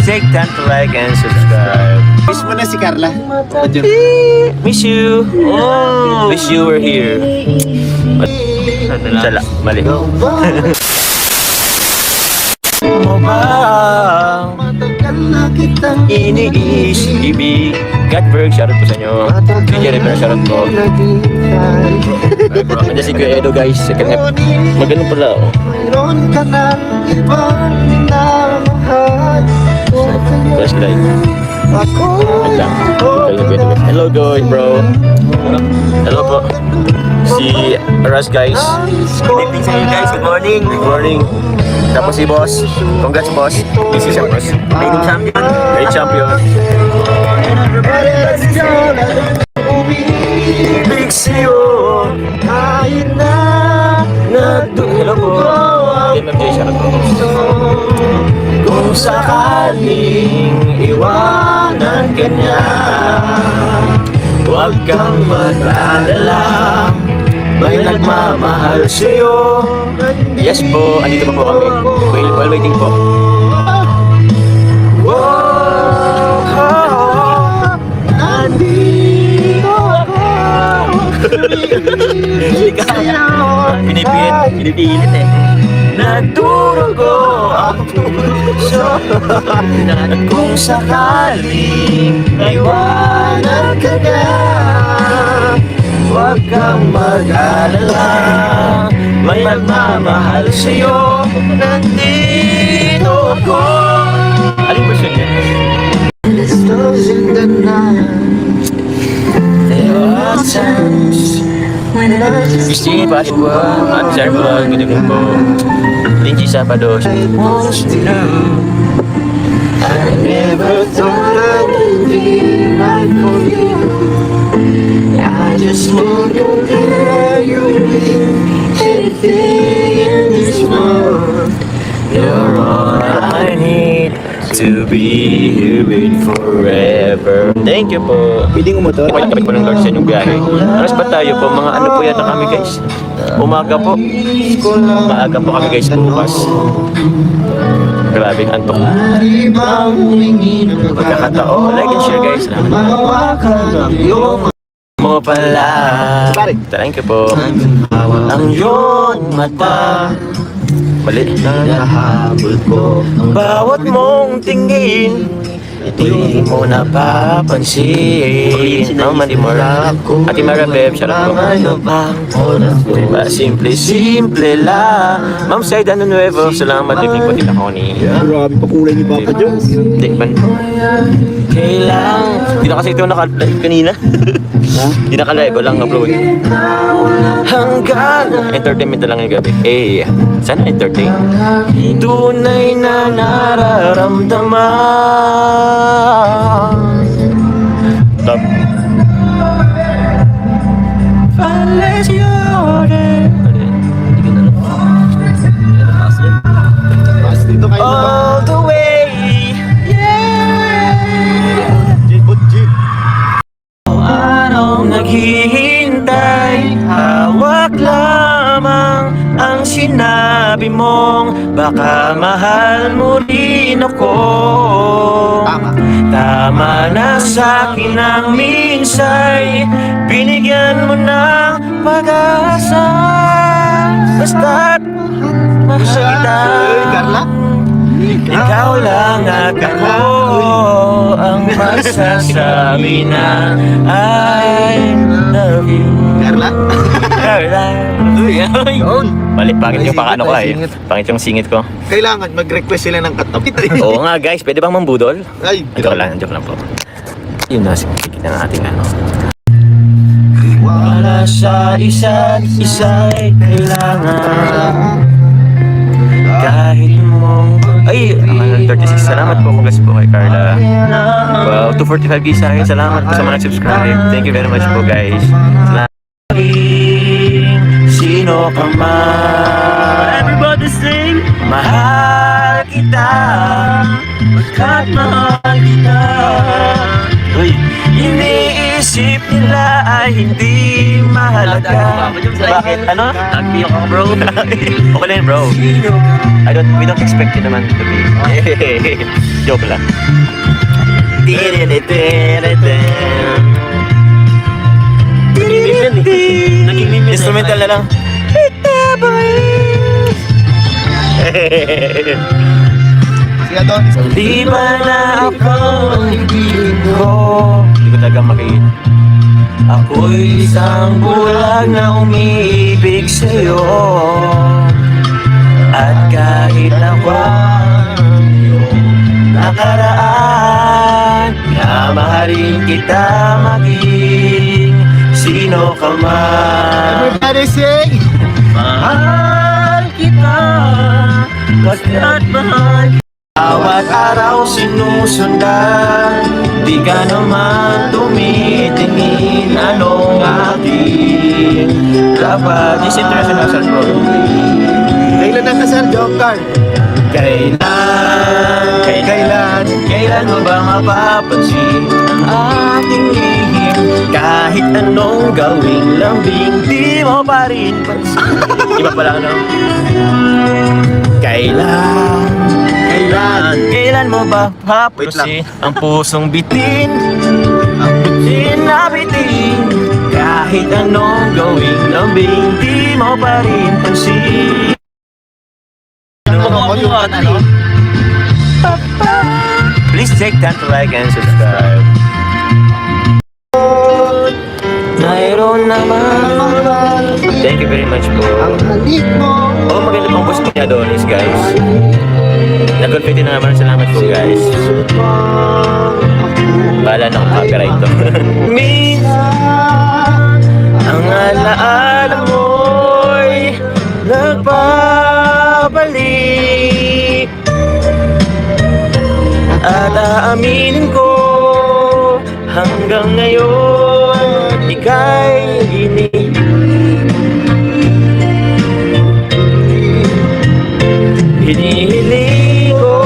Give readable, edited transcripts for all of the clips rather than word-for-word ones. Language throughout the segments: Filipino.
take time to like and subscribe. Miss mo na si Carla. Miss you. Oh, wish you were here. Sala, mali. Mo ba iniisip? Catberg, shoutout po sa inyo. DJ River, shoutout po. Andiyan si Kuya Edo guys. Second F. Magano pala oh. Mayroon ka na ibang minamahal. Flashlight. Ako Wait lang. Hello guys bro. Hello po. Si Ras guys. Good evening sa inyo guys. Good morning. Good morning. Tapos si boss. Congrats boss. This is your boss. Reigning champion. Great champion. Big CEO. kahit na Hello po. MMJ shoutout po. Kung sakaling iwanan ka niya, huwag kang mag-alala, may nagmamahal sa'yo. Yes po, andito pa po kami. While waiting po. nandito ako. Pinipilit eh. Nagdurugo ang puso. Kung sakaling iwanan ka na, huwag kang mag-alala, may magmamahal sa'yo. Nandito ako. Anong version niya? It's closing the night. There are times When I just Christine Pascua at Sarva, good evening po. Linji Sapados. want to know. I never thought I would be right for you. I just want to tell you anything in this world. You're all I need to be here with forever. Thank you po. Pwedeng umutot? Kapit po ng Lord sa inyong biyahe. Aras pa tayo po, mga ano po yata kami guys. Umaga po. Maaga po kami guys bukas. Grabing antok. Pagkakataon. Like and share guys. Mo pala. Thank you po. Ang iyong mata. Mali. Nahabol ko Bawat mong tingin, hindi mo napapansin. Mama di Mara. Ate Mara Beb, shoutout po. Diba, simple lang. Ma'am Said Ano Nuevo, salamat din po din ako ni. Grabe pa kulay ni Papa Jones. Hindi man. Kailang. Hindi na kasi ito naka-live kanina. Hindi naka-live, walang upload. Hanggang entertainment na lang yung gabi. Eh, sana entertain. Tunay na nararamdaman. Stop. Unless you're there. Mas dito kayo All the way. Yeah. Araw naghihintay, hawak lamang ang sinabi mong baka mahal mo rin ako. Tama na sa'kin ang minsay, binigyan mo ng pag-asa. Basta't mahal kita, Carla? ikaw lang at ako ang magsasabi na I love you. Carla? Carla. Balik, pangit yung pakano ko eh. Pangit yung singit ko. Kailangan mag-request sila ng katapit. Oo nga guys, pwede bang mambudol? Ay, Joke lang po. Yun na, sikikita ng ating ano. Wala sa isa't isa'y kailangan. Kahit mong... Ay, ang 36. Salamat po. Congrats po kay Carla. Wow, 245 sa akin. Salamat po sa mga nag-subscribe. Thank you very much po guys. Salamat. Sino ka man, everybody sing. Mahal kita, mahal kita. Uy, iniisip nila ay hindi mahalaga. Bakit? Ano? Nagpiyo ka, bro. Okay lang, bro. We don't expect you naman to be. Joke lang. Instrumental na lang. Sige, Don. Di ba na ako ang ibig ko? Hindi ko talaga makita. Ako'y isang bulag na umiibig sa'yo. At kahit na ang iyong nakaraan, na mahalin kita maging sino ka man. Everybody sing! Mahal kita, baga't mahal kita. Bawat araw sinusundan, di ka naman tumitingin. Anong aking dapat? This international sir, bro. Kailan ang kasal, Joker? Kailan mo ba mapapansin ang ating lihim? Kahit anong gawing lambing, di mo pa rin pansin. Iba pala ano? Kailan mo ba papansin ang pusong bitin? Ang bitin na bitin. Kahit anong gawing lambing, di mo pa rin pansin. Ano? Please take time to like and subscribe. Mayroon naman. Thank you very much po. Ang halik mo. Oh, maganda pang boss niya Adonis, guys. Nag-confetti na naman. Salamat po, guys. Bahala na kung copyright to. Minsan, ang alaala mo'y nagbabalik. At aaminin ko, hanggang ngayon, ika'y hinihiling ko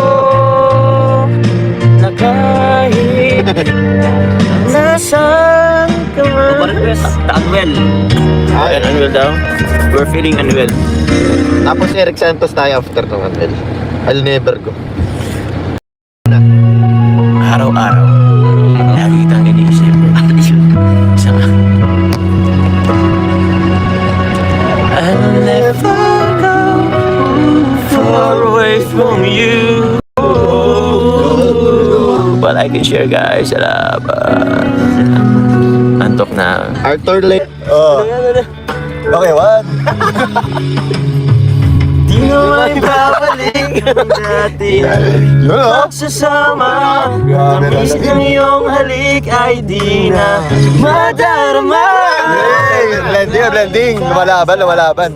na kahit nasaan ka man. Unwell. Ayan, unwell daw. We're feeling unwell. Tapos Eric Santos tayo after ng Anel. I'll never go. Araw-araw, lagi kitang iniisip. I'll never go far away from you. But I can share, guys. Salamat. Antok na. Arthur Lane. Oh. Okay, what? Di naman babalik ang dati Yun o. pagsasama. Tamis ng iyong halik ay di na madarama. Hey, blending. Lumalaban.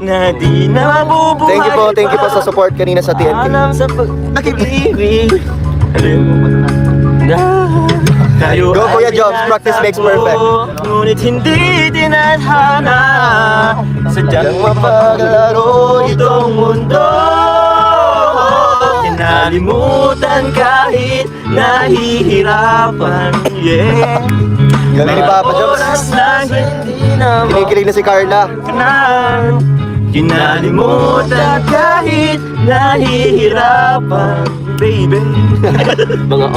Na di na mabubuhay. Thank you po sa support kanina sa TNT. Alam sa pag-ibig. Tayo Go, Kuya ay Jobs. Practice makes perfect. Ngunit hindi tinadhana. Sadyang mapaglaro itong mundo. Kinalimutan kahit nahihirapan. Yeah. Galing ni Papa Jobs. Oras na hindi na Kinikilig na si Carla. Kinalimutan kahit nahihirapan. Baby. Mga